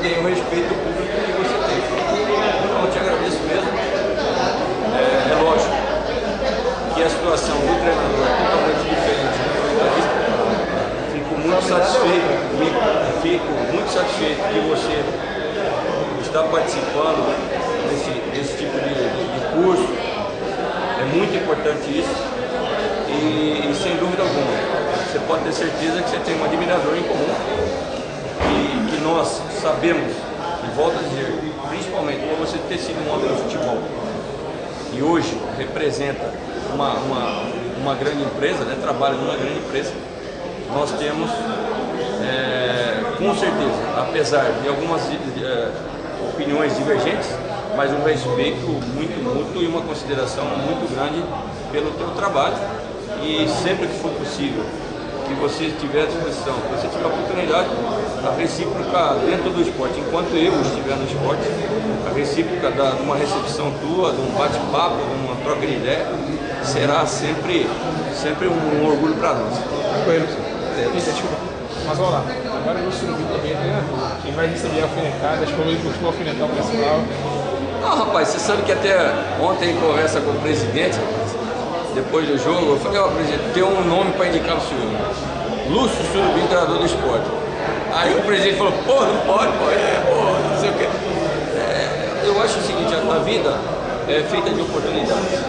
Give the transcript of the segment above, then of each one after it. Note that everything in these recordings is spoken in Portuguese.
tem o respeito do público que você tem. Então eu te agradeço mesmo. É lógico que a situação do treinador é totalmente diferente do comentarista. Fico muito satisfeito que você está participando desse tipo de curso. É muito importante isso e sem dúvida alguma, você pode ter certeza que você tem um admirador em comum e que nós sabemos, e volto a dizer, principalmente por você ter sido um homem do futebol e hoje representa uma grande empresa, né, trabalha numa grande empresa, nós temos, com certeza, apesar de algumas opiniões divergentes, mas um respeito muito mútuo e uma consideração muito grande pelo teu trabalho. E sempre que for possível, que você tiver à disposição, que você tiver a oportunidade, a recíproca dentro do esporte, enquanto eu estiver no esporte, a recíproca de uma recepção tua, de um bate-papo, de uma troca de ideia, será sempre um orgulho para nós. Tranquilo, desculpa. Mas vamos lá, agora no Surubim também, né? Quem vai receber a alfinetada, acho que ele costuma alfinetar o pessoal. Não, rapaz, você sabe que até ontem em conversa com o presidente, depois do jogo, eu falei, ó, presidente, tem um nome para indicar o senhor. Lúcio Surubim, treinador do esporte. Aí o presidente falou, pô, não pode, não sei o quê. Eu acho o seguinte, a vida é feita de oportunidades.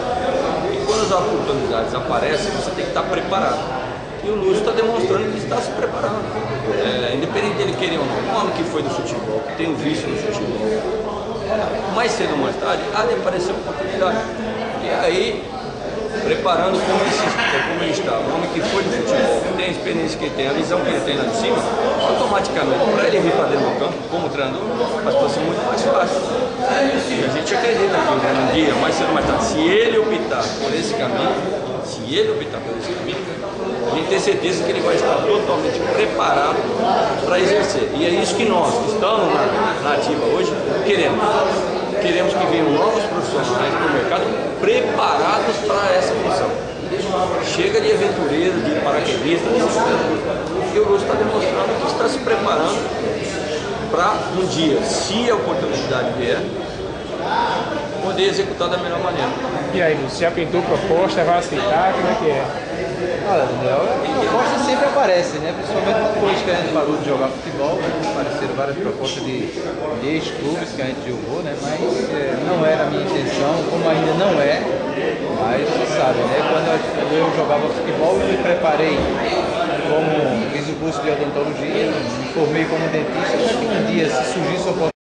E quando as oportunidades aparecem, você tem que estar preparado. E o Lúcio está demonstrando que está se preparando. Independente dele querer ou não, um homem que foi do futebol, que tem um vício no futebol, mais cedo ou mais tarde, há de aparecer uma oportunidade. E aí, preparando como ele está, um homem que foi do futebol, que tem a experiência que ele tem, a visão que ele tem lá de cima, automaticamente, para ele vir para dentro do campo, como treinador, a situação é muito mais fácil. E a gente acredita que um dia, mais cedo ou mais tarde, se ele optar por esse caminho, a gente tem certeza que ele vai estar totalmente preparado para exercer. E é isso que nós, que estamos na ativa hoje, queremos. Queremos que venham novos profissionais para o mercado preparados para essa função. Chega de aventureiro, de paraquedista, e o Lúcio está demonstrando que está se preparando para um dia, se a oportunidade vier, poder executar da melhor maneira. E aí, Lúcio, já pintou proposta, vai aceitar, como é que é? Olha, Daniel, a proposta sempre aparece, né? Principalmente depois que a gente parou de jogar futebol, apareceram várias propostas de ex-clubes que a gente jogou, né? Mas não era a minha intenção, como ainda não é, mas você sabe, né? Quando eu jogava futebol, eu me preparei fiz o curso de odontologia, me formei como dentista, para que um dia, se surgisse a oportunidade,